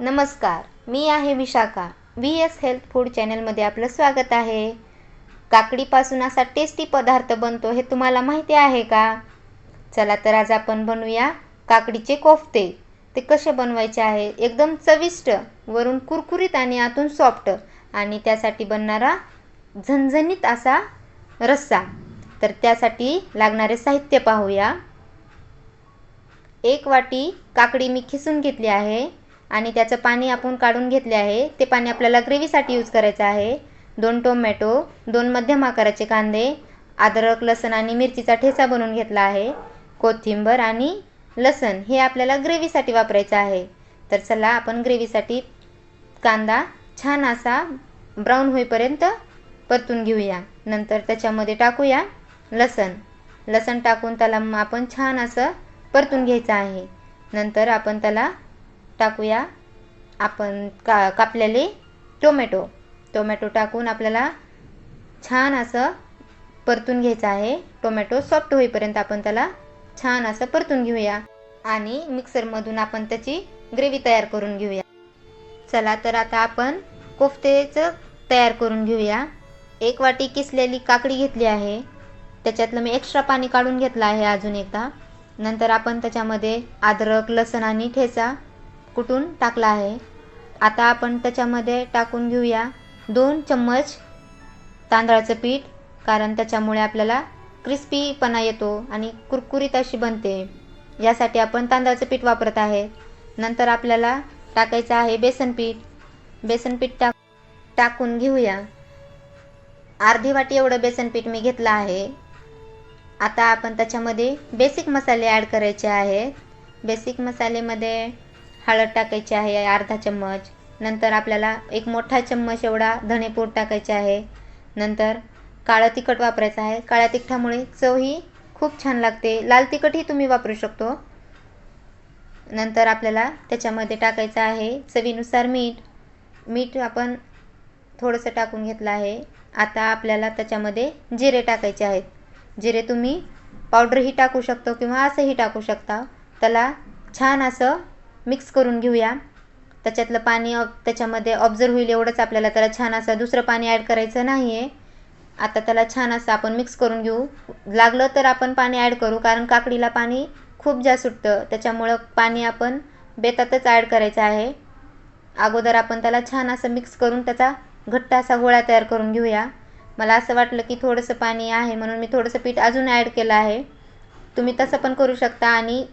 नमस्कार, मी आहे Vishakha. VS health food चॅनलमध्ये आपलं स्वागत आहे. काकडीपासून असा टेस्टी पदार्थ बनतो हे तुम्हाला माहिती आहे का? चला तर आज आपण बनवूया काकडीचे कोफ्ते. ते कसे बनवायचे आहे? एकदम चविष्ट, वरून कुरकुरीत आणि आतून सॉफ्ट, आणि त्यासाठी बनणारा झणझणीत असा रस्सा. तर त्यासाठी लागणारे साहित्य पाहूया. 1 वाटी काकडी मी खिसून घेतली आहे आणि त्याचं पाणी आपण काढून घेतले आहे. ते पाणी आपल्याला ग्रेव्हीसाठी यूज करायचं आहे. 2 टोमॅटो, 2 मध्यम आकाराचे कांदे, अद्रक, लसूण आणि मिरचीचा ठेचा बनवून घेतला आहे. कोथिंबीर आणि लसूण हे आपल्याला ग्रेव्हीसाठी वापरायचं आहे. तर चला आपण ग्रेव्हीसाठी कांदा छान असा ब्राऊन होईपर्यंत परतून घेऊया. नंतर त्याच्यामध्ये टाकूया लसूण टाकून त्याला आपण छान असं परतून घ्यायचं आहे. नंतर आपण त्याला टाकूया आपण कापलेले टोमॅटो टाकून आपल्याला छान असं परतून घ्यायचं आहे. टोमॅटो सॉफ्ट होईपर्यंत आपण त्याला छान असं परतून घेऊया आणि मिक्सरमधून आपण त्याची ग्रेव्ही तयार करून घेऊया. चला तर आता आपण कोफ्तेचं तयार करून घेऊया. 1 वाटी किसलेली काकडी घेतली आहे. त्याच्यातलं मी एक्स्ट्रा पाणी काढून घेतलं आहे अजून एकदा. नंतर आपण त्याच्यामध्ये अद्रक, लसूण आणि ठेचा कुटून टाकला आहे. आता आपण त्याच्यामध्ये टाकून घेऊया 2 चम्मच तांदळाचं पीठ, कारण त्याच्यामुळे आपल्याला क्रिस्पीपणा येतो आणि कुरकुरीत अशी बनते. यासाठी आपण तांदळाचं पीठ वापरत आहे. नंतर आपल्याला टाकायचं आहे बेसन पीठ टाकून घेऊया. अर्धी वाटी एवढं बेसन पीठ मी घेतलं आहे. आता आपण त्याच्यामध्ये बेसिक मसाले ॲड करायचे आहेत. बेसिक मसालेमध्ये हळद टाकायची आहे अर्धा चम्मच. नंतर आपल्याला 1 मोठा चम्मच एवढा धणेपूड टाकायचे आहे. नंतर काळं तिखट वापरायचं आहे. काळ्या तिखटामुळे चव ही खूप छान लागते. लाल तिखटही तुम्ही वापरू शकतो. नंतर आपल्याला त्याच्यामध्ये टाकायचं आहे चवीनुसार मीठ आपण थोडंसं टाकून घेतलं आहे. आता आपल्याला त्याच्यामध्ये जिरे टाकायचे आहेत. जिरे तुम्ही पावडरही टाकू शकतो किंवा असंही टाकू शकता. त्याला छान असं मिक्स करून घेऊया. त्याच्यातलं पाणी त्याच्यामध्ये ऑब्झर्व होईल एवढंच आपल्याला त्याला छान असं दुसरं पाणी ॲड करायचं नाही आहे. आता त्याला छान असं आपण मिक्स करून घेऊ. लागलं तर आपण पाणी ॲड करू, कारण काकडीला पाणी खूप जास्त सुटतं. त्याच्यामुळं पाणी आपण बेतातच ॲड करायचं आहे. अगोदर आपण त्याला छान असं मिक्स करून त्याचा घट्ट असा गोळा तयार करून घेऊया. मला असं वाटलं की थोडंसं पाणी आहे म्हणून मी थोडंसं पीठ अजून ॲड केलं आहे. तुम्ही तसं पण करू शकता आणि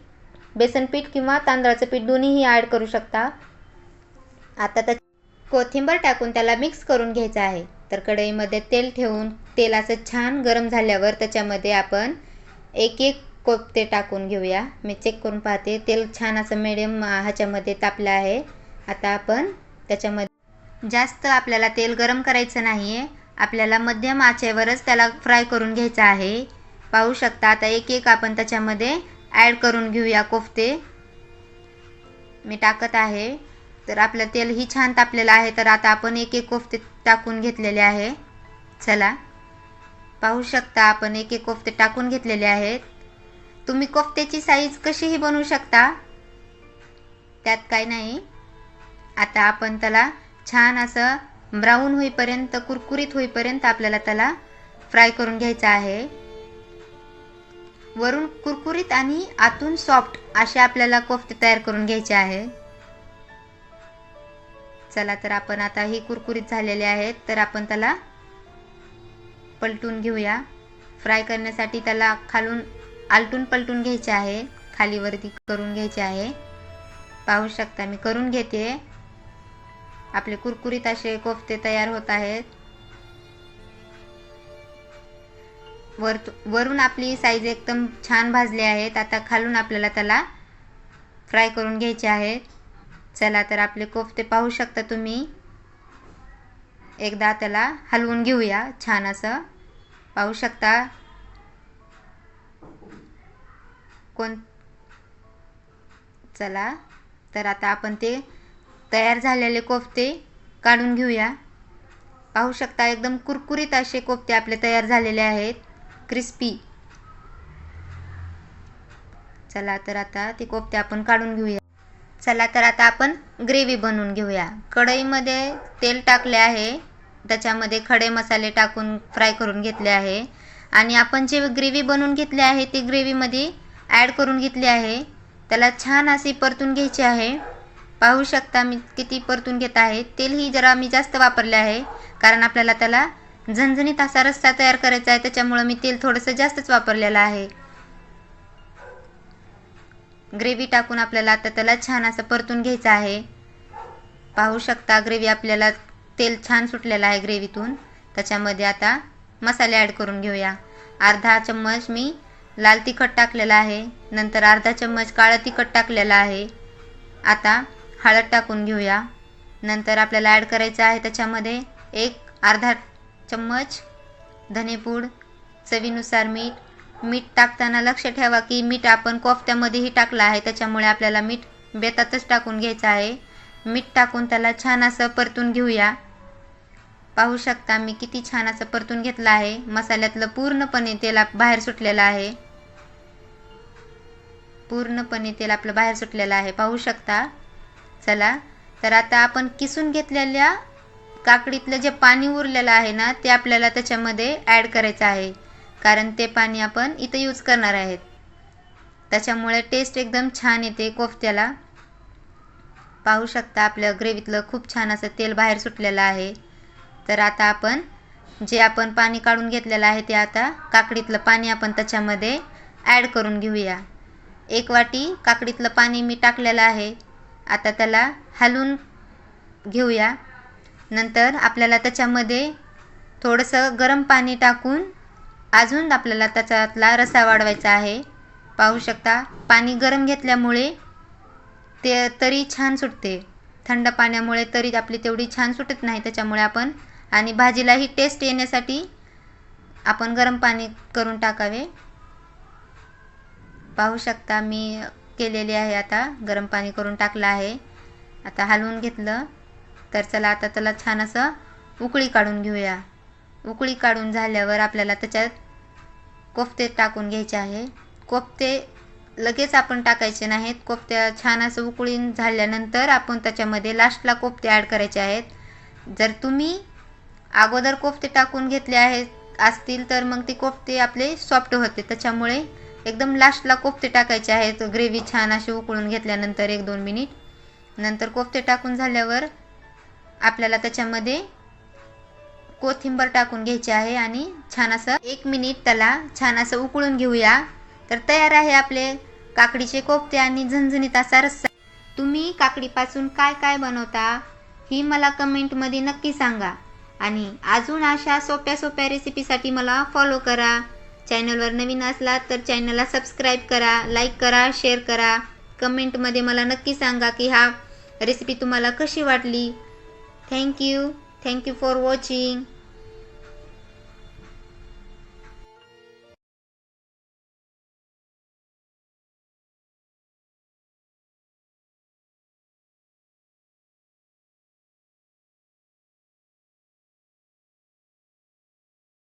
बेसन पीठ किंवा तांदळाचं पीठ दोन्हीही ॲड करू शकता. आता त्या कोथिंबीर टाकून त्याला मिक्स करून घ्यायचं आहे. तर कढईमध्ये तेल ठेवून तेल असं छान गरम झाल्यावर त्याच्यामध्ये आपण एक कोफ्ते टाकून घेऊया. मी चेक करून पाहते. तेल छान असं मिडियम ह्याच्यामध्ये तापलं आहे. आता आपण त्याच्यामध्ये जास्त आपल्याला तेल गरम करायचं नाही आहे. आपल्याला मध्यम आचेवरच त्याला फ्राय करून घ्यायचं आहे. पाहू शकता आता एक आपण त्याच्यामध्ये ॲड करून घेऊया कोफ्ते. मी टाकत आहे. तर आपलं तेलही छान तापलेलं आहे. तर आता आपण एक कोफ्ते टाकून घेतलेले आहे. चला पाहू शकता आपण एक कोफ्ते टाकून घेतलेले आहेत. तुम्ही कोफ्त्याची साईज कशीही बनवू शकता, त्यात काही नाही. आता आपण त्याला छान असं ब्राऊन होईपर्यंत, कुरकुरीत होईपर्यंत आपल्याला त्याला फ्राय करून घ्यायचं आहे. वरून कुरकुरीत आणि आतून सॉफ्ट असे आपल्याला कोफ्ते तयार करून घ्यायचे आहे. चला तर आपण आता ही कुरकुरीत झालेले आहेत. तर आपण त्याला पलटून घेऊया. फ्राय करण्यासाठी त्याला खालून आलटून पलटून घ्यायचे आहे, खालीवरती करून घ्यायचे आहे. पाहू शकता मी करून घेते. आपले कुरकुरीत असे कोफ्ते तयार होत आहेत. वरून आपली साईज एकदम छान भाजली आहेत. आता खालून आपल्याला त्याला फ्राय करून घ्यायचे आहेत. चला तर आपले कोफ्ते पाहू शकता तुम्ही. एकदा त्याला हलवून घेऊया छान असं. पाहू शकता चला तर आता आपण ते तयार झालेले कोफ्ते काढून घेऊया. पाहू शकता एकदम कुरकुरीत असे कोफ्ते आपले तयार झालेले आहेत, क्रिस्पी. चला तर आता ते कोफ्ते आपण काढून घेऊया. चला तर आता आपण ग्रेव्ही बनवून घेऊया. कढईमध्ये तेल टाकले आहे, त्याच्यामध्ये खडे मसाले टाकून फ्राय करून घेतले आहे आणि आपण जे ग्रेव्ही बनवून घेतली आहे ती ग्रेव्हीमध्ये ॲड करून घेतली आहे. त्याला छान अशी परतून घ्यायची आहे. पाहू शकता मी किती परतून घेत आहे. तेलही जरा मी जास्त वापरले आहे, कारण आपल्याला त्याला झणझणीत असा रस्सा तयार करायचा आहे, त्याच्यामुळे मी तेल थोडंसं जास्तच वापरलेलं आहे. ग्रेव्ही टाकून आपल्याला आता त्याला छान असं परतून घ्यायचं आहे. पाहू शकता ग्रेव्ही आपल्याला तेल छान सुटलेलं आहे ग्रेव्हीतून. त्याच्यामध्ये आता मसाले ॲड करून घेऊया. अर्धा चम्मच मी लाल तिखट टाकलेला आहे, नंतर अर्धा चम्मच काळं तिखट टाकलेलं आहे. आता हळद टाकून घेऊया. नंतर आपल्याला ॲड करायचं आहे त्याच्यामध्ये अर्धा चम्मच धनेपूड, चवीनुसार मीठ टाकताना लक्ष ठेवा की मीठ आपण कोफ्त्यामध्येही टाकलं आहे, त्याच्यामुळे आपल्याला मीठ बेतातच टाकून घ्यायचं आहे. मीठ टाकून त्याला छान असं परतून घेऊया. पाहू शकता मी किती छान असं परतून घेतलं आहे. मसाल्यातलं पूर्णपणे तेल बाहेर सुटलेलं आहे. पूर्णपणे तेल आपलं बाहेर सुटलेलं आहे, पाहू शकता. चला तर आता आपण किसून घेतलेल्या काकडीतलं जे पाणी उरलेलं आहे ना, ते आपल्याला त्याच्यामध्ये ॲड करायचं आहे, कारण ते पाणी आपण इथं यूज करणार आहेत. त्याच्यामुळे टेस्ट एकदम छान येते कोफ्त्याला. पाहू शकता आपल्या ग्रेव्हीतलं खूप छान असं तेल बाहेर सुटलेलं आहे. तर आता आपण जे पाणी काढून घेतलेलं आहे ते आता काकडीतलं पाणी आपण त्याच्यामध्ये ॲड करून घेऊया. 1 वाटी काकडीतलं पाणी मी टाकलेलं आहे. आता त्याला हलवून घेऊया. नंतर आपल्याला त्याच्यामध्ये थोडंसं गरम पाणी टाकून अजून आपल्याला त्याच्यातला रस्सा वाढवायचा आहे. पाहू शकता पाणी गरम घेतल्यामुळे ते तरी छान सुटते. थंड पाण्यामुळे तरी आपली तेवढी छान सुटत नाही, त्याच्यामुळे आपण आणि भाजीलाही टेस्ट येण्यासाठी आपण गरम पाणी करून टाकावे. पाहू शकता मी केलेले आहे. आता गरम पाणी करून टाकलं आहे. आता हलवून घेतलं. तर चला आता त्याला छान असं उकळी काढून घेऊया. उकळी काढून झाल्यावर आपल्याला त्याच्यात कोफ्ते टाकून घ्यायचे आहे. कोफ्ते लगेच आपण टाकायचे नाहीत. कोफ्ते छान असं उकळून झाल्यानंतर आपण त्याच्यामध्ये लास्टला कोफ्ते ॲड करायचे आहेत. जर तुम्ही अगोदर कोफ्ते टाकून घेतले आहेत असतील तर मग ते कोफ्ते आपले सॉफ्ट होते, त्याच्यामुळे एकदम लास्टला कोफ्ते टाकायचे आहेत. ग्रेव्ही छान अशी उकळून घेतल्यानंतर 1-2 मिनिट नंतर कोफ्ते टाकून झाल्यावर आपल्याला त्याच्यामध्ये कोथिंबीर टाकून घ्यायची आहे आणि छान असं 1 मिनिट त्याला छान असं उकळून घेऊया. तर तयार आहे आपले काकडीचे कोफ्ते आणि झणझणीत असा रस्सा. तुम्ही काकडीपासून काय काय बनवता ही मला कमेंटमध्ये नक्की सांगा आणि अजून अशा सोप्या रेसिपीसाठी मला फॉलो करा. चॅनलवर नवीन असला तर चॅनलला सबस्क्राईब करा, लाईक करा, शेअर करा. कमेंटमध्ये मला नक्की सांगा की हा रेसिपी तुम्हाला कशी वाटली. Thank you for watching.